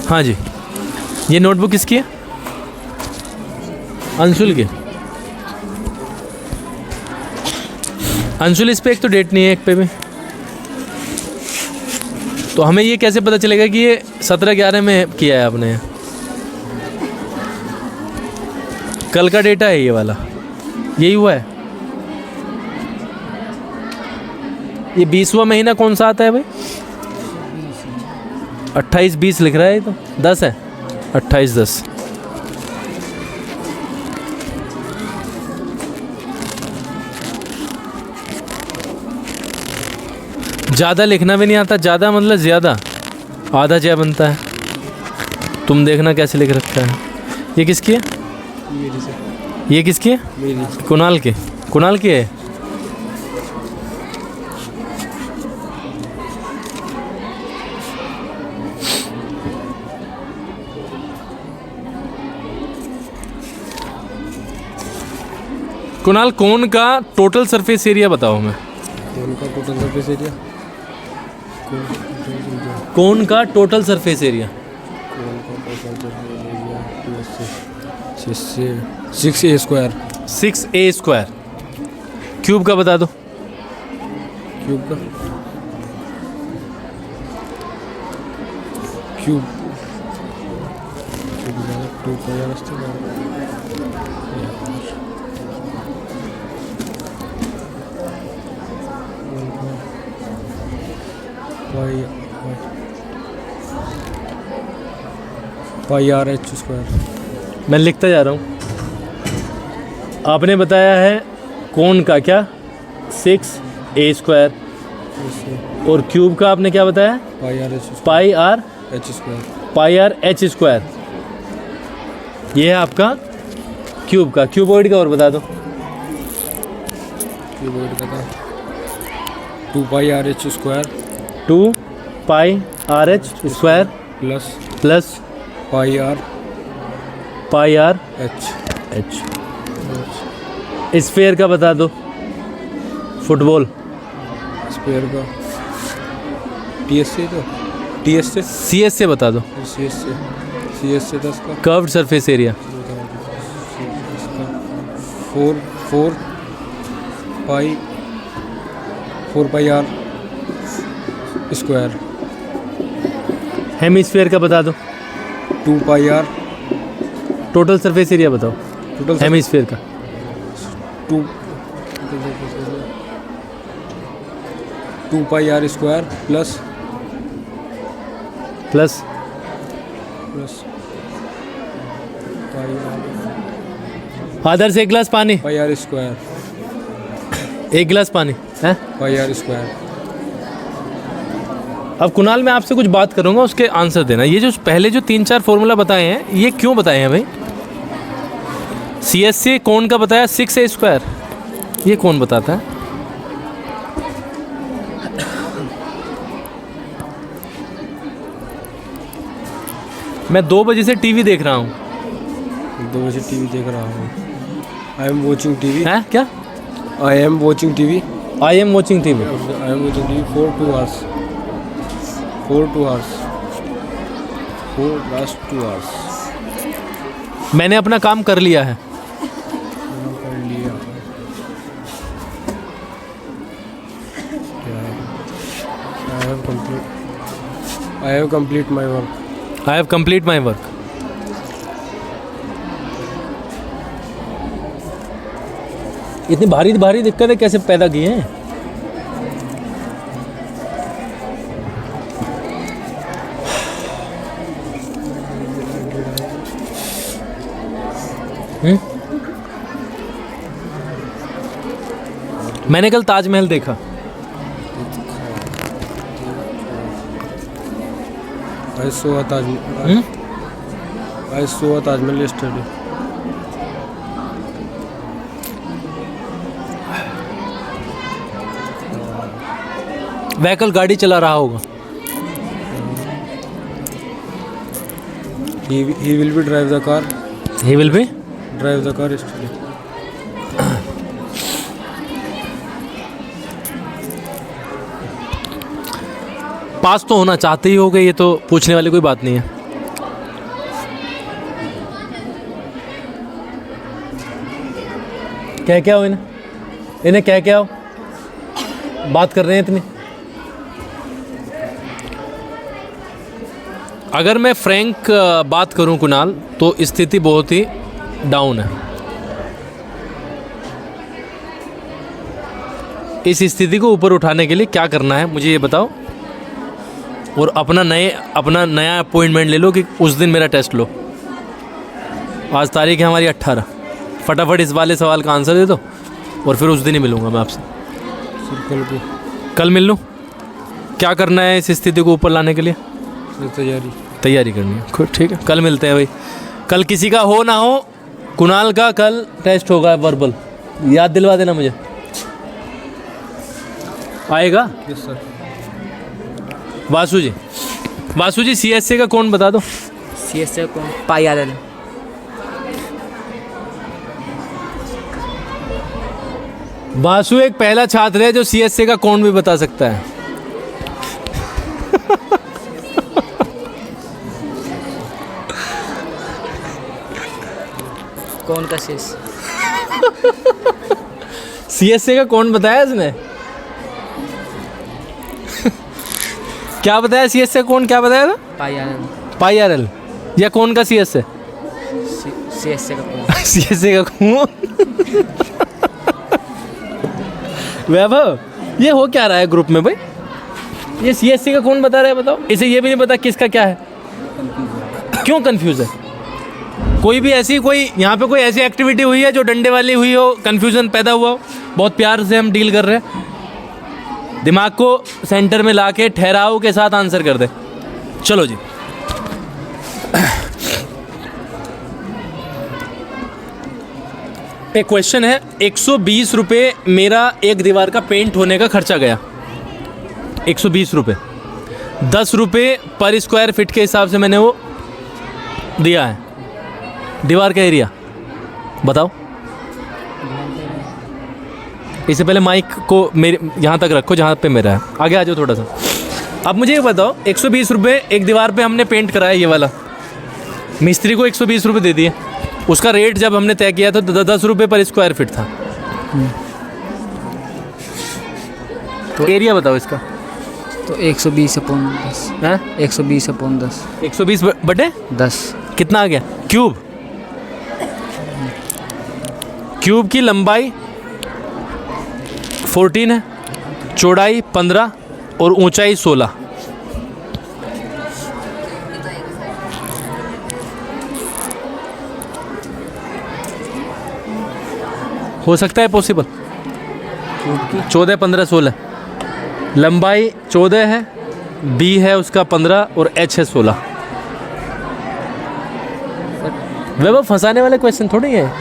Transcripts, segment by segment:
हाँ जी। ये नोटबुक किसकी है? अंशुल की। अंशुल, इस पे एक तो डेट नहीं है, एक पे भी। तो हमें ये कैसे पता चलेगा कि ये 17/11 में किया है आपने? कल का डेटा है ये वाला, यही हुआ है। ये 20वां महीना कौन सा आता है भाई? 28-20 लिख रहा है, ये तो 10 है। 28-10। ज़्यादा लिखना भी नहीं आता, ज़्यादा मतलब ज़्यादा, आधा जय बनता है। तुम देखना कैसे लिख रखा है। ये किसकी है? ये किसकी है? कुणाल की। कुणाल की है। कुणाल, कोन का टोटल सरफेस एरिया बताओ हमें। कोन का टोटल सरफेस एरिया? कोन का total surface area? 6a square. 6a square. Cube का बता दो। क्यूब का क्यूब 2 का पाई आर एच स्क्वायर। मैं लिखता जा रहा हूँ। आपने बताया है कोन का क्या? 6a square. और क्यूब का आपने क्या बताया? पाई आर एच स्क्वायर। ये है आपका क्यूब का। क्यूबॉइड का और बता दो। क्यूबॉइड का था 2 pi R H square. 2 pi R H square plus pi R H. Sphere का बता दो। फुटबॉल स्फेयर का टीएस से सीएस से बता दो। सीएस से 10 का। Curved surface area 4 pi R square. Hemisphere का बता दो। 2 pi R. Total surface area बताओ हेमिस्फेयर का। 2 पाई आर स्क्वायर प्लस आदर से 1 गिलास पानी। पाई आर स्क्वायर 1 गिलास पानी है। पाई आर स्क्वायर। अब कुणाल, मैं आपसे कुछ बात करूंगा, उसके आंसर देना। ये जो पहले जो 3-4 फॉर्मूला बताए हैं, ये क्यों बताए हैं भाई? सीएस से कौन का बताया? 6a square. ये कौन बताता है? मैं 2 बजे से टीवी देख रहा हूँ। 2 बजे टीवी देख रहा हूँ। I am watching TV. है क्या? I am watching TV. I am watching TV. for 2 hours. For last 2 hours. मैंने अपना काम कर लिया है। I have complete my work. I have complete my work. इतनी भारी भारी दिक्कतें कैसे पैदा की हैं? मैंने कल ताजमहल देखा। I saw a Tajmahal yesterday. वह कल गाड़ी चला रहा होगा। He will be drive the car. He will be Drive the car yesterday. पास तो होना चाहते ही होगे, ये तो पूछने वाली कोई बात नहीं है। कह क्या हो इन्हें कह क्या हो, बात कर रहे हैं इतनी। अगर मैं फ्रैंक बात करूं कुणाल, तो स्थिति बहुत ही डाउन है। इस स्थिति को ऊपर उठाने के लिए क्या करना है मुझे ये बताओ, और अपना नया अपॉइंटमेंट ले लो कि उस दिन मेरा टेस्ट लो। आज तारीख है हमारी 18। फटाफट इस वाले सवाल का आंसर दे दो और फिर उस दिन ही मिलूंगा मैं आपसे। सर कल मिल लूँ? क्या करना है इस स्थिति को ऊपर लाने के लिए? तैयारी करनी है। ठीक है, कल मिलते हैं भाई। कल किसी का हो ना हो, कुणाल का कल टेस्ट होगा वर्बल, याद दिलवा देना मुझे। आएगा? Yes sir. Vasu ji CSA का कौन बता दो। CSA कौन? पाई RL। वासु एक पहला छात्र है जो CSA का कौन भी बता सकता है। कौन का शेष? CSA का कौन बताया इसने? क्या बताया CSA कौन, क्या बताया था? पाई RL। या कौन का CSA? CSA का कौन? CSA का कौन? वैभव, ये हो क्या रहा है ग्रुप में भाई? ये CSA का कौन बता रहा है बताओ? इसे ये भी नहीं पता किसका क्या है। क्यों कंफ्यूज है? कोई यहाँ पे कोई ऐसी एक्टिविटी हुई है जो डंडे वाली हुई हो, कंफ्यूजन पैदा हुआ हो? बहुत प्यार से हम डील कर रहे हैं। दिमाग को सेंटर में लाके ठहराव के साथ आंसर कर दे। चलो जी, एक क्वेश्चन है। 120 रुपये मेरा एक दीवार का पेंट होने का खर्चा गया। 120 रुपये, 10 रुपये पर स्क्वायर फीट के हिसाब से मैंने वो दिया है। दीवार का एरिया बताओ। इससे पहले माइक को मेरे यहाँ तक रखो जहाँ पे मेरा है, आगे आ जाओ थोड़ा सा। अब मुझे ये बताओ, 120 रुपये एक दीवार पे हमने पेंट कराया, ये वाला मिस्त्री को 120 रुपये दे दिए। उसका रेट जब हमने तय किया था तो 10 रुपये पर स्क्वायर फीट था। तो एरिया बताओ इसका। तो 120/10 हैं? 120/10 120 बटे 10 कितना आ गया? क्यूब की लंबाई 14 है, चौड़ाई 15 और ऊंचाई 16। हो सकता है पॉसिबल? 14, 15, 16 लंबाई 14 है, B है उसका 15 और H है 16। वैभव, फंसाने वाले क्वेश्चन थोड़ी है।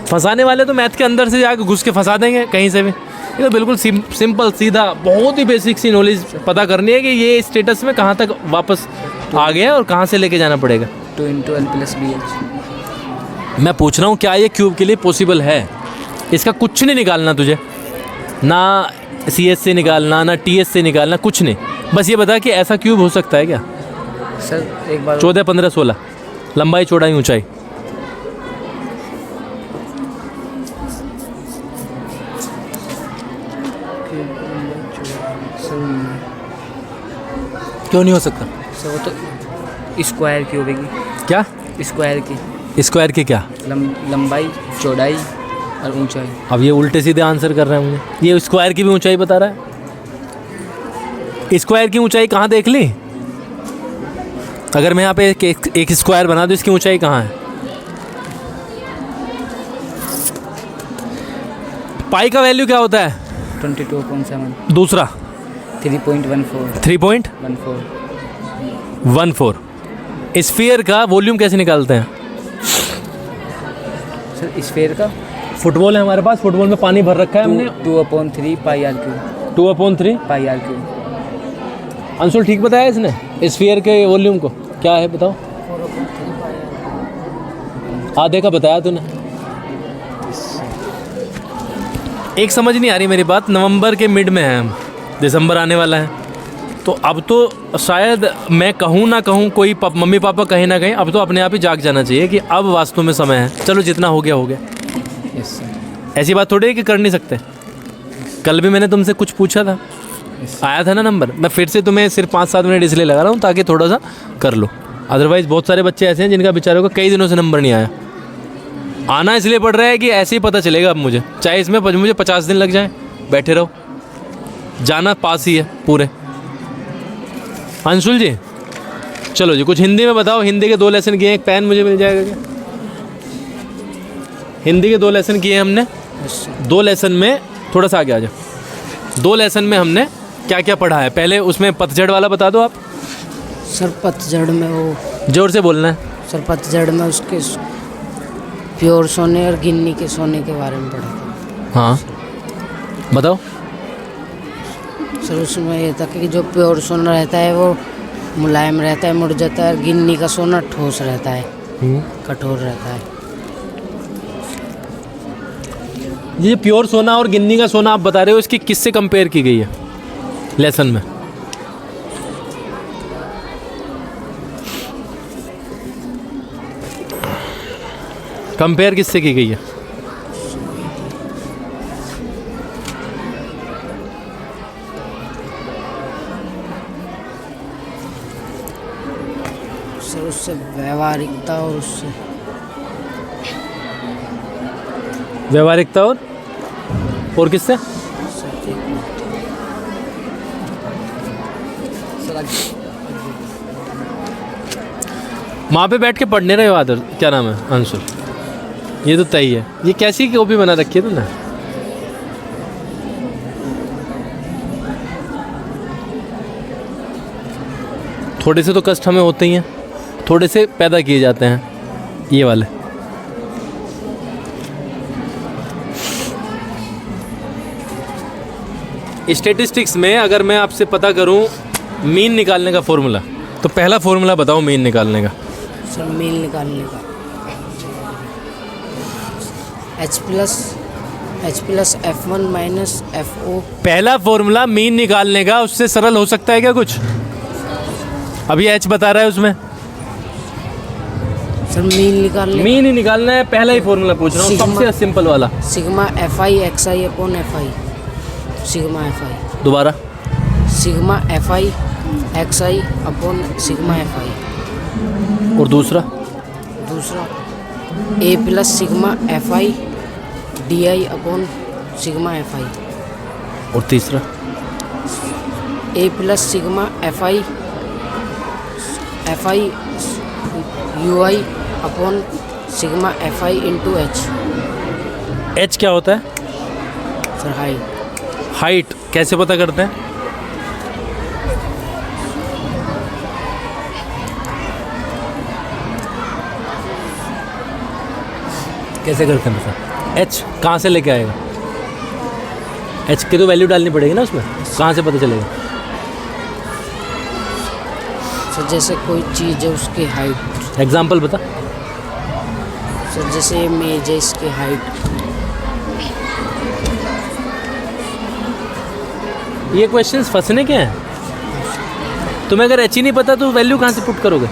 फंसाने वाले तो मैथ के अंदर से जाकर घुस के फंसा देंगे कहीं से भी। ये तो बिल्कुल सिंपल सीधा, बहुत ही बेसिक सी नॉलेज पता करनी है कि ये स्टेटस में कहाँ तक वापस आ गया और कहाँ से लेके जाना पड़ेगा। 2 × L + BH। मैं पूछ रहा हूँ क्या ये क्यूब के लिए पॉसिबल है? इसका कुछ नहीं निकालना तुझे, ना CS से निकालना, ना TS से निकालना, कुछ नहीं। बस ये बता कि ऐसा क्यूब हो सकता है क्या? सर एक बार 14, 15, 16 लंबाई, चौड़ाई, ऊंचाई। क्यों नहीं हो सकता? सर वो तो स्क्वायर की होगी। क्या स्क्वायर की? स्क्वायर की क्या? लंबाई, चौड़ाई और ऊंचाई। अब ये उल्टे सीधे आंसर कर रहा है मुझे। ये स्क्वायर की भी ऊंचाई बता रहा है। स्क्वायर की ऊंचाई कहाँ देख ली? अगर मैं यहाँ पे एक स्क्वायर बना दूँ, इसकी ऊंचाई कहाँ है? पाई का वैल्यू क्या होता है? 22.7। दूसरा 3.14। 3.14। स्फीयर का वॉल्यूम कैसे निकालते हैं? सर स्फीयर का फुटबॉल है हमारे पास, फुटबॉल में पानी भर रखा है हमने। 2/3 πr3। 2/3 πr3। अंशुल ठीक बताया इसने स्फीयर के वॉल्यूम को। क्या है बताओ? आधे का बताया तूने। एक समझ नहीं आ रही मेरी बात। नवंबर के मिड में है हम, दिसंबर आने वाला है, तो अब तो शायद मैं कहूँ ना कहूँ, कोई मम्मी पापा कहीं ना कहीं अब तो अपने आप ही जाग जाना चाहिए कि अब वास्तव में समय है। चलो जितना हो गया हो गया। Yes sir. ऐसी बात थोड़ी है कि कर नहीं सकते। कल भी मैंने तुमसे कुछ पूछा था, आया था ना नंबर। मैं फिर से तुम्हें सिर्फ 5-7 मिनट इसलिए लगा रहा हूँ ताकि थोड़ा सा कर लो। अदरवाइज़ बहुत सारे बच्चे ऐसे हैं जिनका बेचारों का कई दिनों से नंबर नहीं आया। आना इसलिए पड़ रहा है कि ऐसे ही पता चलेगा अब मुझे, चाहे इसमें मुझे 50 दिन लग जाए, बैठे रहो। जाना पास ही है पूरे। अंशुल जी चलो जी, कुछ हिंदी में बताओ। हिंदी के 2 लेसन किए, एक पेन मुझे मिल जाएगा क्या? हिंदी के 2 लेसन किए हमने। 2 लेसन में थोड़ा सा आगे आ जाओ। 2 लेसन में हमने क्या क्या पढ़ा है? पहले उसमें पतझड़ वाला बता दो आप। सर पतझड़ में वो, जोर से बोलना है। सर पतझड़ में उसके प्योर सोने और गिन्नी के सोने के बारे में पढ़ा था। हाँ बताओ। सर उसमें ये था कि जो प्योर सोना रहता है वो मुलायम रहता है, मुड़ जाता है, और गिन्नी का सोना ठोस रहता है, कठोर रहता है। ये प्योर सोना और गिन्नी का सोना आप बता रहे हो, इसकी किससे कंपेयर की गई है लेसन में? कंपेयर किससे की गई है? सर उससे व्यवहारिकता और उससे व्यवहारिकता और किससे? वहाँ पे बैठ के पढ़ने रहे हो आदर, क्या नाम है? अंशुल। ये तो तय है। ये कैसी कॉपी बना रखी है तुमने? थोड़े से तो कष्ट हमें होते ही हैं, थोड़े से पैदा किए जाते हैं ये वाले। स्टैटिस्टिक्स में अगर मैं आपसे पता करूं मीन निकालने का फॉर्मूला, तो पहला फॉर्मूला बताओ मीन निकालने का। सर मीन निकालने का H plus F1 minus FO। पहला फॉर्मूला मीन निकालने का, उससे सरल हो सकता है क्या कुछ? अभी H बता रहा है उसमें। सर मीन ही निकालना है, पहला ही फॉर्मूला पूछ रहा हूँ, सबसे सिंपल वाला। Sigma FI XI upon FI। Sigma FI दोबारा। Sigma FI XI upon sigma FI। और दूसरा A plus sigma FI DI upon sigma FI। और तीसरा A plus sigma FI UI upon sigma FI into H। H क्या होता है? Sir height कैसे पता करते हैं? कैसे करते हैं पता? H कहाँ से लेके आएगा? H की तो वैल्यू डालनी पड़ेगी ना उसमें, कहाँ से पता चलेगा? सर जैसे कोई चीज़ है उसकी हाइट। एग्जाम्पल बता। सर जैसे ये मेज है, इसकी हाइट। ये क्वेश्चंस फंसने के हैं। तुम्हें अगर H ही नहीं पता तो वैल्यू कहाँ से पुट करोगे?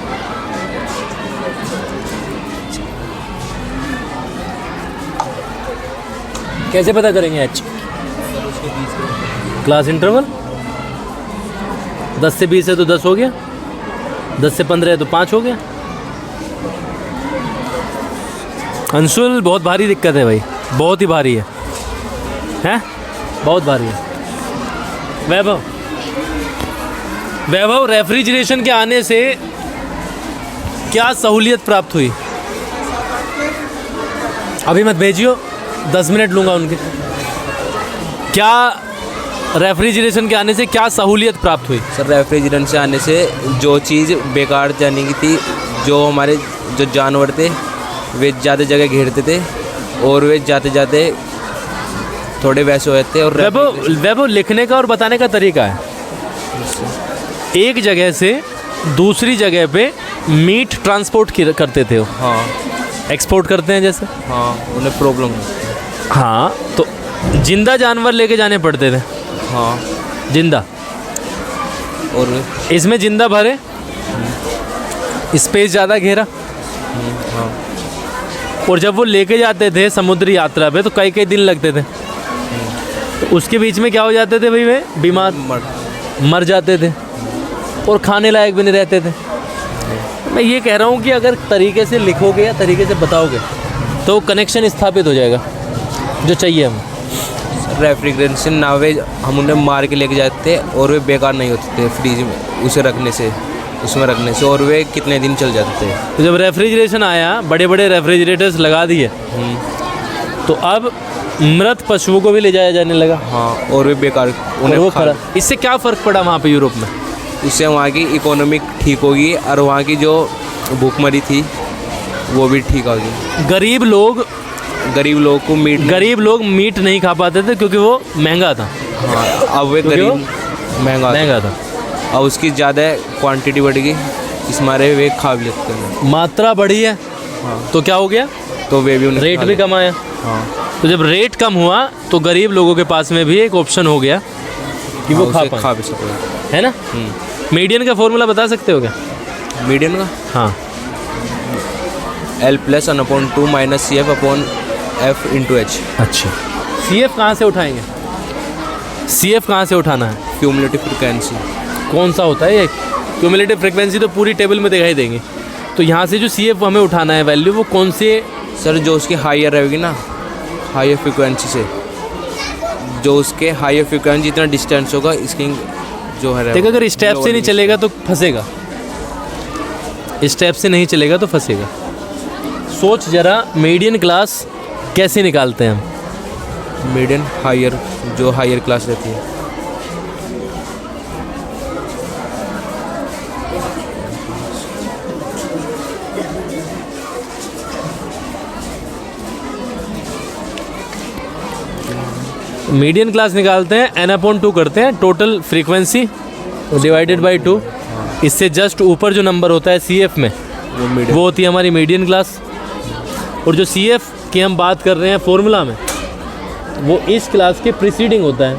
कैसे पता करेंगे H? क्लास इंटरवल 10 से 20 है तो 10 हो गया, 10 से 15 है तो 5 हो गया। अंशुल बहुत भारी दिक्कत है भाई, बहुत ही भारी है, हैं? बहुत भारी है। वैभव रेफ्रिजरेशन के आने से क्या सहूलियत प्राप्त हुई? अभी मत भेजियो, 10 मिनट लूँगा उनके। क्या रेफ्रिजरेशन के आने से क्या सहूलियत प्राप्त हुई? सर रेफ्रिजरेशन से आने से जो चीज़ बेकार जाने की थी, जो हमारे जो जानवर थे वे ज़्यादा जगह घेरते थे और वे जाते जाते थोड़े वैसे हो जाते। और वैभव लिखने का और बताने का तरीका है, एक जगह से दूसरी जगह पे मीट ट्रांसपोर्ट करते थे वो। हाँ एक्सपोर्ट करते हैं जैसे। हाँ उन्हें प्रॉब्लम। हाँ तो जिंदा जानवर लेके जाने पड़ते थे। हाँ जिंदा, और इसमें जिंदा भरे, स्पेस ज़्यादा घेरा। हाँ और जब वो लेके जाते थे समुद्री यात्रा पे तो कई कई दिन लगते थे, तो उसके बीच में क्या हो जाते थे भाई, वे बीमार मर जाते थे और खाने लायक भी नहीं रहते थे। मैं ये कह रहा हूँ कि अगर तरीके से लिखोगे या तरीके से बताओगे तो कनेक्शन स्थापित हो जाएगा जो चाहिए हमें। रेफ्रिजरेशन नावे हम उन्हें मार के लेके जाते थे और वे बेकार नहीं होते थे फ्रीज में उसे रखने से, उसमें रखने से, और वे कितने दिन चल जाते थे। तो जब रेफ्रिजरेशन आया, बड़े बड़े रेफ्रिजरेटर्स लगा दिए, तो अब मृत पशुओं को भी ले जाया जाने लगा। हाँ, और वे बेकार और उन्हें वो खरा। इससे क्या फ़र्क पड़ा वहाँ पे यूरोप में? उससे वहाँ की इकोनॉमिक ठीक होगी और वहाँ की जो भूखमरी थी वो भी ठीक होगी। गरीब लोग गरीब लोग मीट नहीं खा पाते थे क्योंकि वो महंगा था। हाँ, अब वे क्योंकि गरीब महंगा था, और उसकी ज़्यादा क्वांटिटी बढ़ गई, इस मारे वे खा भी लेते हैं। मात्रा बढ़ी है। हाँ, तो क्या हो गया, तो वे भी उन्हें रेट खा भी लेते। कम आया। हाँ, तो जब रेट कम हुआ तो गरीब लोगों के पास में भी एक ऑप्शन हो गया कि वो हाँ, उसे खा खा भी सके। है ना। मीडियन का फॉर्मूला बता सकते हो क्या? मीडियन का हाँ, L+1/2 - CF/F × H। अच्छा, CF कहाँ से उठाएंगे? CF कहाँ से उठाना है? Cumulative frequency. कौन सा होता है ये? क्यूमुलेटिव फ्रिक्वेंसी तो पूरी टेबल में दिखाई देंगे, तो यहाँ से जो CF हमें उठाना है वैल्यू, वो कौन से? सर जो उसकी हायर रहेगी ना, हायर फ्रिक्वेंसी से, जो उसके हायर फ्रिक्वेंसी जितना डिस्टेंस होगा इसकी जो है। देखो अगर स्टेप से नहीं चलेगा तो फंसेगा, स्टेप से नहीं चलेगा तो फंसेगा। सोच जरा, मीडियन क्लास कैसे निकालते हैं हम? मीडियन हायर, जो हायर क्लास रहती है। मीडियन क्लास निकालते हैं, n/2 करते हैं टोटल फ्रीक्वेंसी डिवाइडेड बाई 2। इससे जस्ट ऊपर जो नंबर होता है CF में, वो होती है हमारी मीडियन क्लास। और जो CF की हम बात कर रहे हैं फॉर्मूला में, वो इस क्लास के प्रीसीडिंग होता है।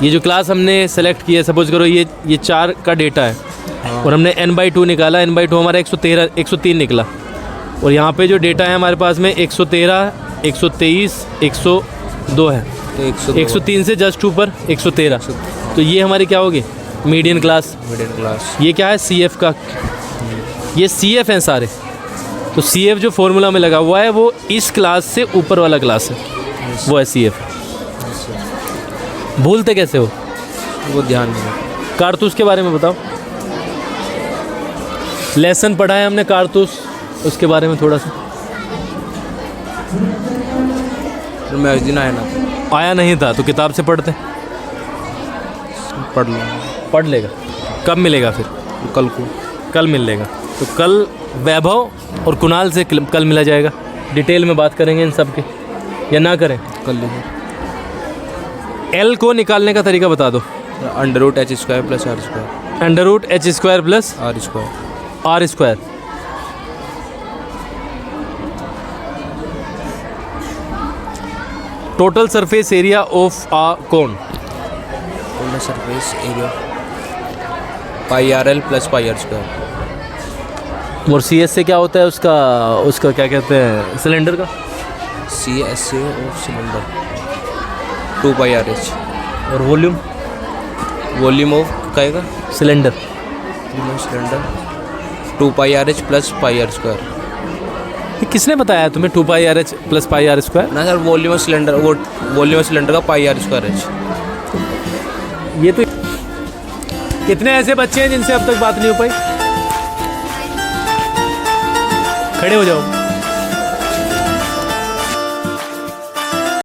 ये जो क्लास हमने सेलेक्ट की है, सपोज करो ये 4 का डेटा है, और हमने n/2 निकाला, n/2 हमारा 103 निकला। और यहाँ पे जो डेटा है हमारे पास में 113, 123, 102 है, तो 103 से जस्ट ऊपर 113। तो ये हमारी क्या होगी? Median class. Median class. ये क्या है? CF का। ये CF हैं सारे। तो CF जो फॉर्मूला में लगा हुआ है वो इस क्लास से ऊपर वाला क्लास है, वो है CF। भूलते कैसे हो? वो ध्यान में। कारतूस के बारे में बताओ। लेसन पढ़ा है हमने कारतूस, उसके बारे में थोड़ा सा। फिर मैं उस दिन आया ना, आया नहीं था तो किताब से पढ़ते। पढ़ लूँगा। पढ़ लेगा। कब मिलेगा फिर? कल को। कल मिल लेगा। तो कल वैभव और कुणाल से कल मिला जाएगा, डिटेल में बात करेंगे इन सब के, या ना करें? कल लेंगे। L को निकालने का तरीका बता दो। √H² + R²। √H² + R²। R²। Total surface area of a cone? Total surface area πRL + πR²। और CS से क्या होता है उसका क्या कहते हैं, सिलेंडर का? CSA of cylinder 2πRH। और वॉल्यूम? वॉल्यूम ऑफ कहेगा सिलेंडर सिलेंडर 2πRH + πR²। ये किसने बताया तुम्हें 2πRH + πR²? ना सर, वॉल्यूम ऑफ सिलेंडर का πR²H। ये तो कितने ऐसे बच्चे हैं जिनसे अब तक बात नहीं हो पाई? खड़े हो जाओ।